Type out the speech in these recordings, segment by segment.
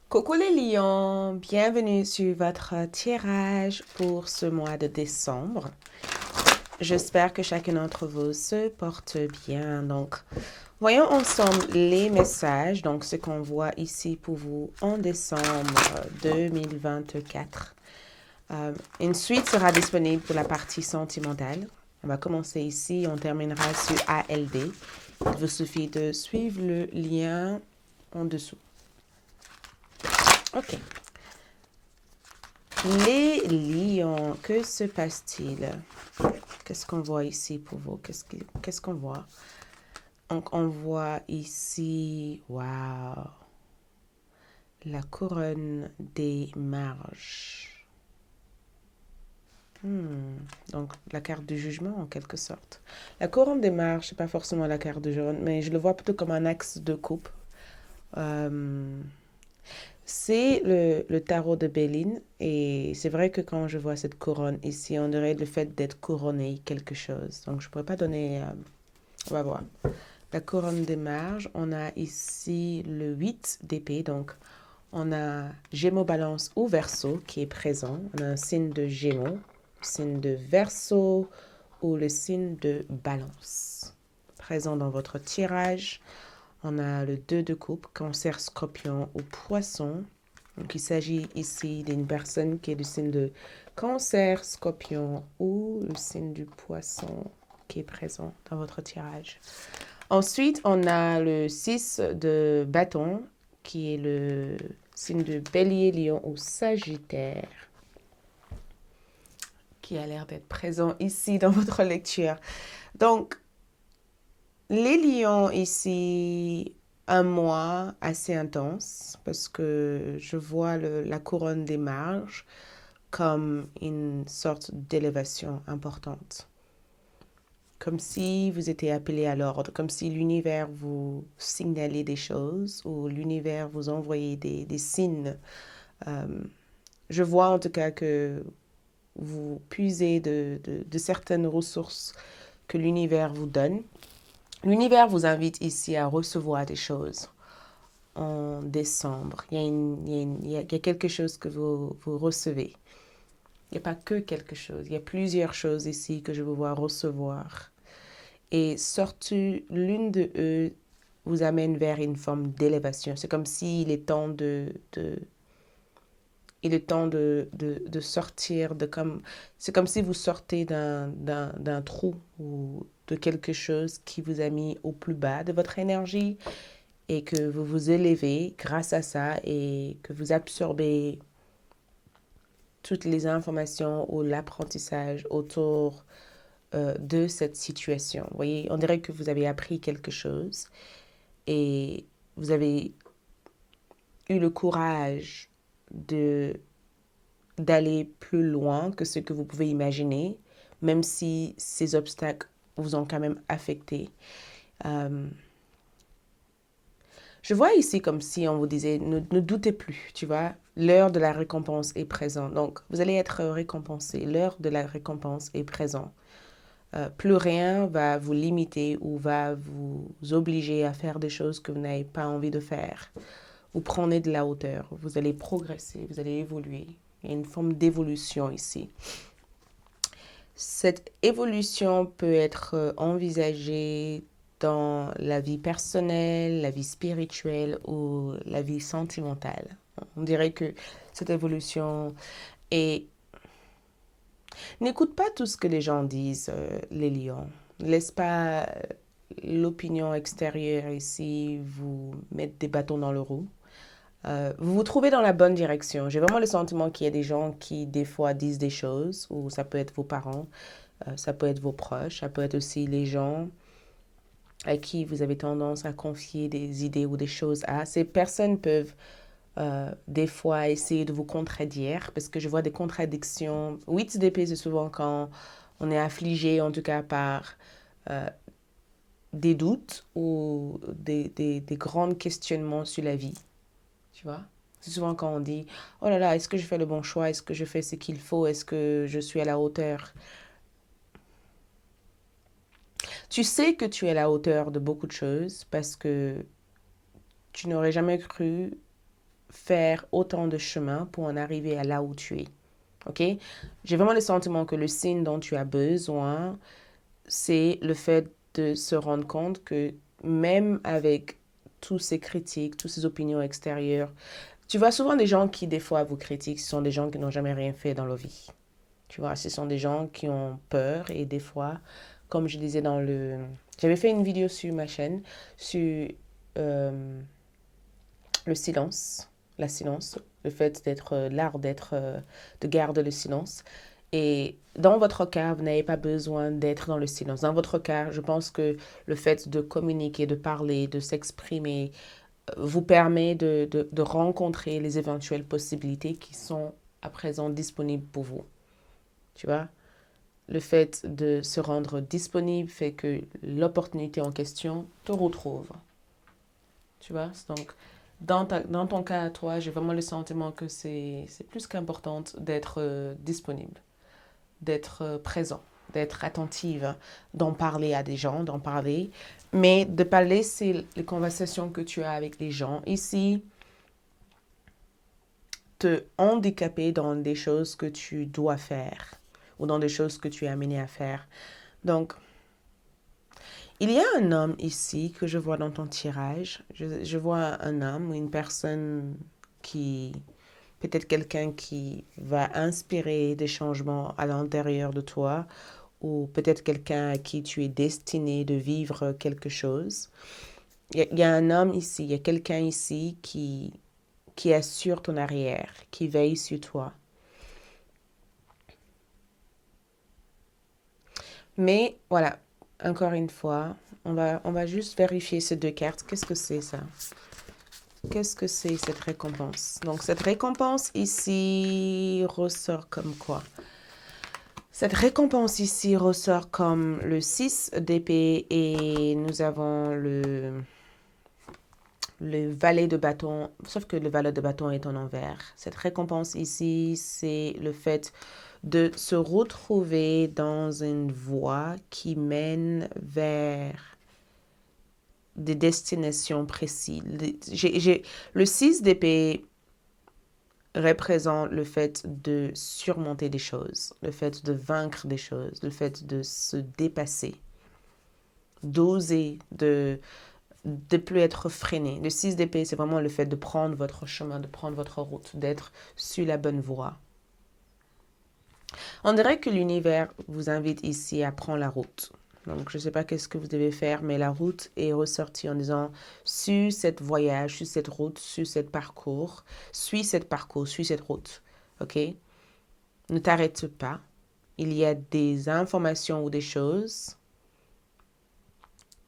Coucou les lions, bienvenue sur votre tirage pour ce mois de décembre. J'espère que chacun d'entre vous se porte bien. Donc, voyons ensemble les messages, donc ce qu'on voit ici pour vous en décembre 2024. Une suite sera disponible pour la partie sentimentale. On va commencer ici, on terminera sur ALD. Il vous suffit de suivre le lien en dessous. Ok. Les lions, que se passe-t-il? Qu'est-ce qu'on voit ici pour vous? Qu'est-ce qu'on voit? Donc, on voit ici, waouh, la couronne des marges. Donc, la carte du jugement, en quelque sorte. La couronne des marges, c'est pas forcément la carte du jugement, mais je le vois plutôt comme un axe de coupe. Euh, C'est le tarot de Béline et c'est vrai que quand je vois cette couronne ici, on dirait le fait d'être couronné quelque chose. Donc je ne pourrais pas donner... on va voir. La couronne des marges, on a ici le 8 d'épée, donc on a Gémeaux, Balance ou Verseau qui est présent. On a un signe de Gémeaux, signe de Verseau ou le signe de Balance. Présent dans votre tirage, on a le 2 de coupe, Cancer, Scorpion ou Poisson. Donc, il s'agit ici d'une personne qui est du signe de Cancer, Scorpion ou le signe du Poisson qui est présent dans votre tirage. Ensuite, on a le 6 de bâton qui est le signe de Bélier, Lion ou Sagittaire qui a l'air d'être présent ici dans votre lecture. Donc, les lions ici, un mois assez intense parce que je vois la couronne des marges comme une sorte d'élévation importante. Comme si vous étiez appelé à l'ordre, comme si l'univers vous signalait des choses ou l'univers vous envoyait des signes. Euh, je vois en tout cas que vous puisez de certaines ressources que l'univers vous donne. L'univers vous invite ici à recevoir des choses en décembre. Il y a quelque chose que vous recevez. Il n'y a pas que quelque chose. Il y a plusieurs choses ici que je vous vois recevoir. Et surtout, l'une de eux vous amène vers une forme d'élévation. C'est comme s'il est temps il est temps de sortir de comme c'est comme si vous sortez d'un trou ou de quelque chose qui vous a mis au plus bas de votre énergie et que vous vous élevez grâce à ça et que vous absorbez toutes les informations ou l'apprentissage autour de cette situation. Vous voyez, on dirait que vous avez appris quelque chose et vous avez eu le courage de d'aller plus loin que ce que vous pouvez imaginer, même si ces obstacles vous ont quand même affecté. Euh, je vois ici comme si on vous disait ne doutez plus, tu vois, l'heure de la récompense est présente. Donc, vous allez être récompensé, l'heure de la récompense est présente. Plus rien va vous limiter ou va vous obliger à faire des choses que vous n'avez pas envie de faire. Vous prenez de la hauteur, vous allez progresser, vous allez évoluer. Il y a une forme d'évolution ici. Cette évolution peut être envisagée dans la vie personnelle, la vie spirituelle ou la vie sentimentale. On dirait que cette évolution est... N'écoute pas tout ce que les gens disent, les lions. Laisse pas l'opinion extérieure ici vous mettre des bâtons dans le roue. Vous vous trouvez dans la bonne direction. J'ai vraiment le sentiment qu'il y a des gens qui, des fois, disent des choses, ou ça peut être vos parents, ça peut être vos proches, ça peut être aussi les gens à qui vous avez tendance à confier des idées ou des choses à. Ces personnes peuvent des fois essayer de vous contredire, parce que je vois des contradictions. 8 d'épée, c'est souvent quand on est affligé, en tout cas par euh, des doutes ou des grands questionnements sur la vie, tu vois. C'est souvent quand on dit, oh là là, est-ce que je fais le bon choix? Est-ce que je fais ce qu'il faut? Est-ce que je suis à la hauteur? Tu sais que tu es à la hauteur de beaucoup de choses parce que tu n'aurais jamais cru faire autant de chemin pour en arriver à là où tu es. OK? J'ai vraiment le sentiment que le signe dont tu as besoin, c'est le fait de se rendre compte que même avec tous ces critiques, toutes ces opinions extérieures, tu vois souvent des gens qui, des fois, vous critiquent, ce sont des gens qui n'ont jamais rien fait dans leur vie. Tu vois, ce sont des gens qui ont peur et des fois, comme je disais dans le... J'avais fait une vidéo sur ma chaîne sur euh, le silence, la silence, le fait d'être, l'art d'être, de garder le silence. Et dans votre cas, vous n'avez pas besoin d'être dans le silence. Dans votre cas, je pense que le fait de communiquer, de parler, de s'exprimer, vous permet de rencontrer les éventuelles possibilités qui sont à présent disponibles pour vous. Tu vois? Le fait de se rendre disponible fait que l'opportunité en question te retrouve. Tu vois? Donc, dans ton cas à toi, j'ai vraiment le sentiment que c'est plus qu'important d'être disponible, d'être présent, d'être attentive, d'en parler à des gens, d'en parler, mais de ne pas laisser les conversations que tu as avec les gens ici te handicaper dans des choses que tu dois faire ou dans des choses que tu es amené à faire. Donc, il y a un homme ici que je vois dans ton tirage. Je vois un homme ou une personne qui, peut-être quelqu'un qui va inspirer des changements à l'intérieur de toi ou peut-être quelqu'un à qui tu es destiné de vivre quelque chose. Il y a un homme ici, il y a quelqu'un ici qui assure ton arrière, qui veille sur toi. Mais voilà, encore une fois, on va juste vérifier ces deux cartes. Qu'est-ce que c'est ça? Qu'est-ce que c'est cette récompense? Donc cette récompense ici ressort comme quoi? Cette récompense ici ressort comme le 6 d'épée et nous avons le valet de bâton, sauf que le valet de bâton est en envers. Cette récompense ici, c'est le fait de se retrouver dans une voie qui mène vers des destinations précises. Le 6 d'épée représente le fait de surmonter des choses, le fait de vaincre des choses, le fait de se dépasser, d'oser, de plus être freiné. Le 6 d'épée, c'est vraiment le fait de prendre votre chemin, de prendre votre route, d'être sur la bonne voie. On dirait que l'univers vous invite ici à prendre la route. Donc, je ne sais pas qu'est-ce que vous devez faire, mais la route est ressortie en disant, suis cette voyage, suis cette route, suis cette parcours, suis cette parcours, suis cette route. OK? Ne t'arrête pas. Il y a des informations ou des choses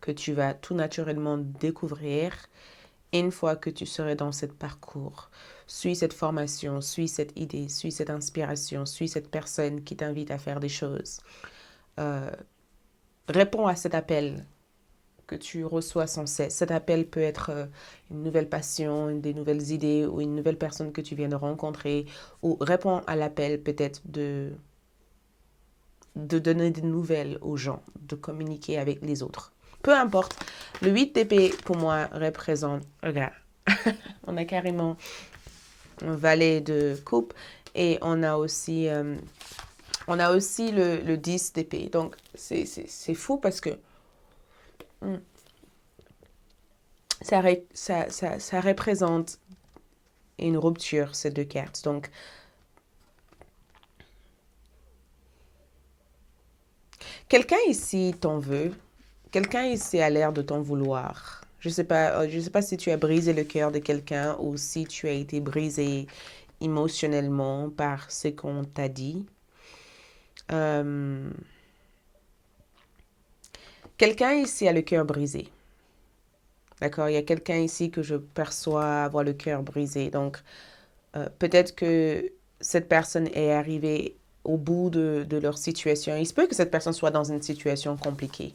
que tu vas tout naturellement découvrir une fois que tu serais dans ce parcours. Suis cette formation, suis cette idée, suis cette inspiration, suis cette personne qui t'invite à faire des choses. Réponds à cet appel que tu reçois sans cesse. Cet appel peut être une nouvelle passion, des nouvelles idées ou une nouvelle personne que tu viens de rencontrer. Ou réponds à l'appel peut-être de donner des nouvelles aux gens, de communiquer avec les autres. Peu importe. Le 8 d'épée, pour moi, représente... Regarde, on a carrément un valet de coupe et on a aussi le 10 d'épée. Donc, c'est fou parce que ça représente une rupture, ces deux cartes. Donc, quelqu'un ici t'en veut. Quelqu'un ici a l'air de t'en vouloir. Je sais pas si tu as brisé le cœur de quelqu'un ou si tu as été brisé émotionnellement par ce qu'on t'a dit. Quelqu'un ici a le cœur brisé. D'accord? Il y a quelqu'un ici que je perçois avoir le cœur brisé. Donc, peut-être que cette personne est arrivée au bout de leur situation. Il se peut que cette personne soit dans une situation compliquée.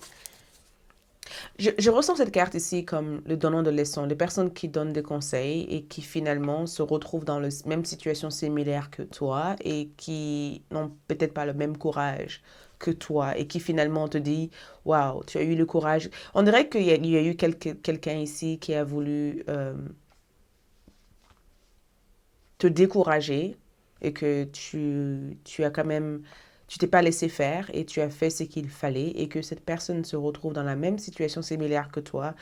Je ressens cette carte ici comme le donnant de leçons, les personnes qui donnent des conseils et qui finalement se retrouvent dans la même situation similaire que toi et qui n'ont peut-être pas le même courage que toi et qui finalement te dit waouh, tu as eu le courage. On dirait qu'il y a eu quelqu'un ici qui a voulu te décourager et que tu as quand même, tu t'es pas laissé faire et tu as fait ce qu'il fallait et que cette personne se retrouve dans la même situation similaire que toi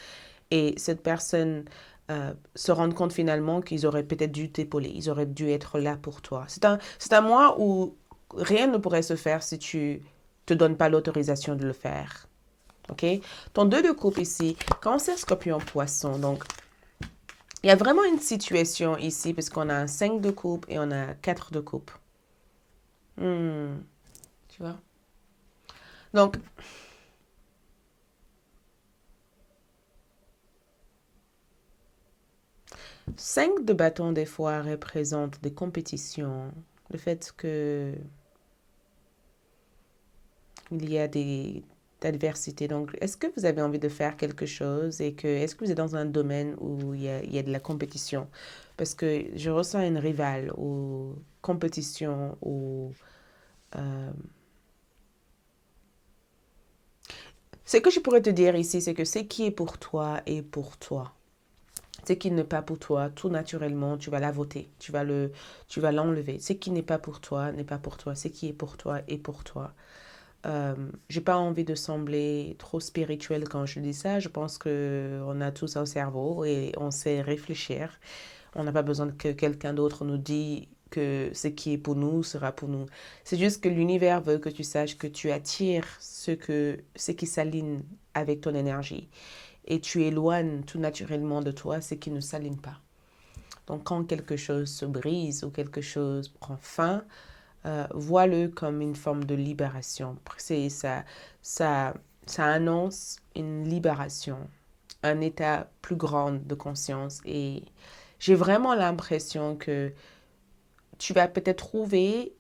et cette personne se rende compte finalement qu'ils auraient peut-être dû t'épauler, ils auraient dû être là pour toi. C'est un mois où rien ne pourrait se faire si tu te donnes pas l'autorisation de le faire. OK? Ton 2 de coupe ici, Cancer, Scorpion, Poisson. Donc, il y a vraiment une situation ici parce qu'on a un 5 de coupe et on a 4 de coupe. Tu vois? Donc, 5 de bâton des fois représente des compétitions. Le fait que il y a des adversités. Donc, est-ce que vous avez envie de faire quelque chose et que est-ce que vous êtes dans un domaine où il y a de la compétition? Parce que je ressens une rivale ou compétition ou ce que je pourrais te dire ici, c'est que ce qui est pour toi est pour toi. Ce qui n'est pas pour toi, tout naturellement, tu vas la voter, tu vas l'enlever. Ce qui n'est pas pour toi n'est pas pour toi. Ce qui est pour toi est pour toi. J'ai pas envie de sembler trop spirituel quand je dis ça. Je pense que on a tous un cerveau et on sait réfléchir. On n'a pas besoin que quelqu'un d'autre nous dise que ce qui est pour nous sera pour nous. C'est juste que l'univers veut que tu saches que tu attires ce qui s'aligne avec ton énergie. Et tu éloignes tout naturellement de toi ce qui ne s'aligne pas. Donc quand quelque chose se brise ou quelque chose prend fin, vois-le comme une forme de libération. Ça annonce une libération, un état plus grand de conscience. Et j'ai vraiment l'impression que tu vas peut-être trouver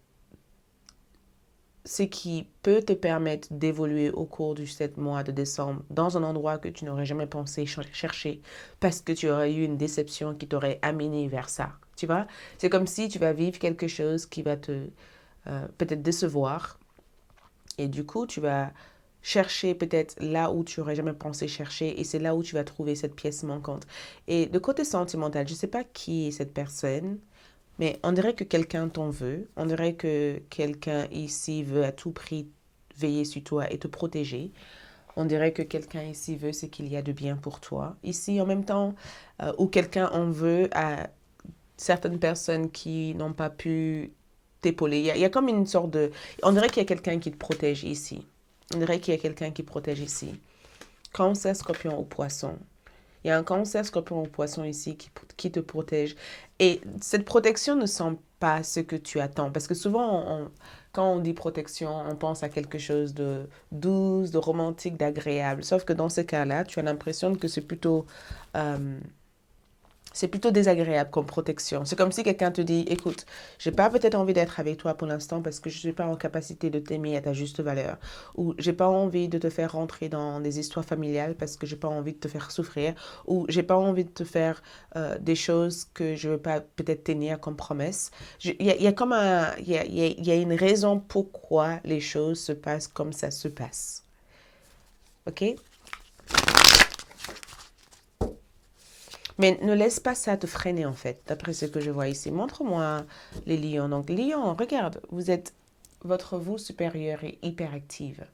ce qui peut te permettre d'évoluer au cours du 7 mois de décembre dans un endroit que tu n'aurais jamais pensé chercher parce que tu aurais eu une déception qui t'aurait amené vers ça. Tu vois? C'est comme si tu vas vivre quelque chose qui va te peut-être décevoir et du coup tu vas chercher peut-être là où tu n'aurais jamais pensé chercher et c'est là où tu vas trouver cette pièce manquante. Et de côté sentimental, je ne sais pas qui est cette personne, mais on dirait que quelqu'un t'en veut. On dirait que quelqu'un ici veut à tout prix veiller sur toi et te protéger. On dirait que quelqu'un ici veut ce qu'il y a de bien pour toi. Ici, en même temps, ou quelqu'un en veut à certaines personnes qui n'ont pas pu t'épauler. Il y a comme une sorte de... On dirait qu'il y a quelqu'un qui te protège ici. On dirait qu'il y a quelqu'un qui protège ici. Cancer, Scorpion ou Poisson. Il y a un Cancer, Scorpion ou Poisson ici qui te protège. Et cette protection ne semble pas ce que tu attends. Parce que souvent, quand on dit protection, on pense à quelque chose de douce, de romantique, d'agréable. Sauf que dans ce cas-là, tu as l'impression que c'est plutôt désagréable comme protection. C'est comme si quelqu'un te dit, écoute, j'ai pas peut-être envie d'être avec toi pour l'instant parce que je suis pas en capacité de t'aimer à ta juste valeur. Ou j'ai pas envie de te faire rentrer dans des histoires familiales parce que j'ai pas envie de te faire souffrir. Ou j'ai pas envie de te faire des choses que je veux pas peut-être tenir comme promesse. Il y a comme il y a une raison pourquoi les choses se passent comme ça se passe. OK? Mais ne laisse pas ça te freiner en fait, d'après ce que je vois ici. Montre-moi les lions. Donc, lion, regarde, votre vous supérieure est hyperactive.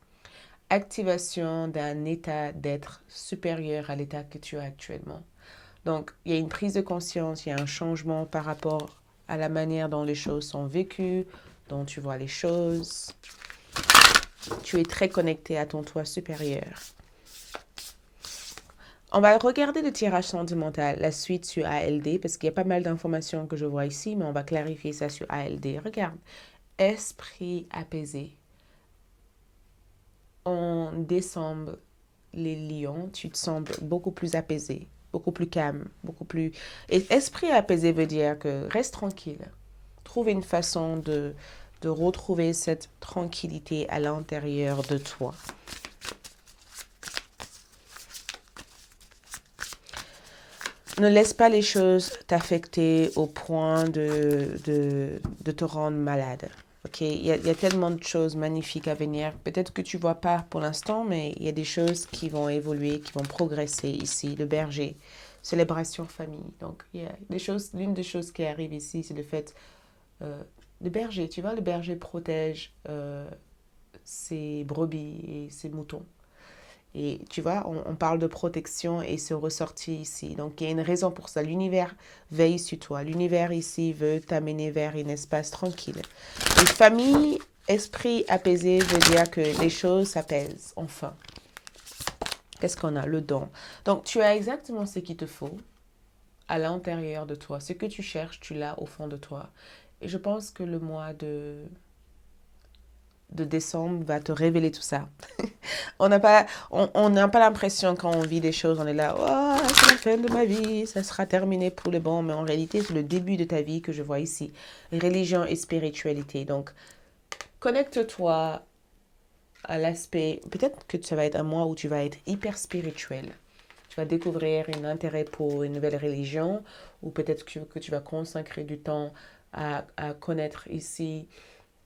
Activation d'un état d'être supérieur à l'état que tu as actuellement. Donc, il y a une prise de conscience, il y a un changement par rapport à la manière dont les choses sont vécues, dont tu vois les choses. Tu es très connecté à ton toi supérieur. On va regarder le tirage sentimental, la suite sur ALD, parce qu'il y a pas mal d'informations que je vois ici, mais on va clarifier ça sur ALD. Regarde, esprit apaisé. En décembre, les lions, tu te sembles beaucoup plus apaisé, beaucoup plus calme, beaucoup plus... Et esprit apaisé veut dire que reste tranquille. Trouve une façon de retrouver cette tranquillité à l'intérieur de toi. Ne laisse pas les choses t'affecter au point de te rendre malade. Ok, il y a tellement de choses magnifiques à venir. Peut-être que tu ne vois pas pour l'instant, mais il y a des choses qui vont évoluer, qui vont progresser ici. Le berger, célébration famille. Donc, l'une des choses qui arrive ici, c'est le fait, le berger, tu vois, le berger protège ses brebis et ses moutons. Et tu vois, on parle de protection et c'est ressorti ici. Donc, il y a une raison pour ça. L'univers veille sur toi. L'univers ici veut t'amener vers un espace tranquille. Et famille, esprit apaisé veut dire que les choses s'apaisent, enfin. Qu'est-ce qu'on a? Le don. Donc, tu as exactement ce qu'il te faut à l'intérieur de toi. Ce que tu cherches, tu l'as au fond de toi. Et je pense que le mois de décembre va te révéler tout ça. On n'a pas l'impression quand on vit des choses, on est là, oh, c'est la fin de ma vie, ça sera terminé pour le bon. Mais en réalité, c'est le début de ta vie que je vois ici. Religion et spiritualité. Donc, connecte-toi à l'aspect, peut-être que ça va être un mois où tu vas être hyper spirituel. Tu vas découvrir un intérêt pour une nouvelle religion ou peut-être que tu vas consacrer du temps à connaître ici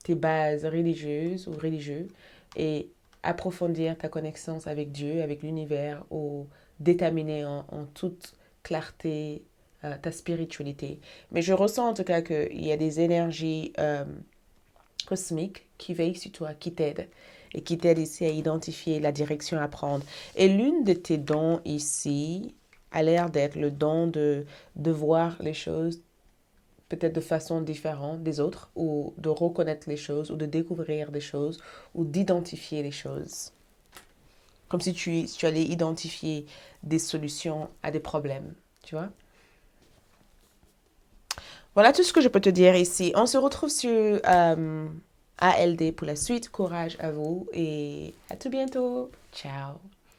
tes bases religieuses ou religieux et approfondir ta connaissance avec Dieu, avec l'univers ou déterminer en toute clarté ta spiritualité. Mais je ressens en tout cas qu'il y a des énergies cosmiques qui veillent sur toi, qui t'aident et qui t'aident ici à identifier la direction à prendre. Et l'une de tes dons ici a l'air d'être le don de voir les choses peut-être de façon différente des autres, ou de reconnaître les choses, ou de découvrir des choses, ou d'identifier les choses. Comme si tu allais identifier des solutions à des problèmes, tu vois. Voilà tout ce que je peux te dire ici. On se retrouve sur ALD pour la suite. Courage à vous et à tout bientôt. Ciao.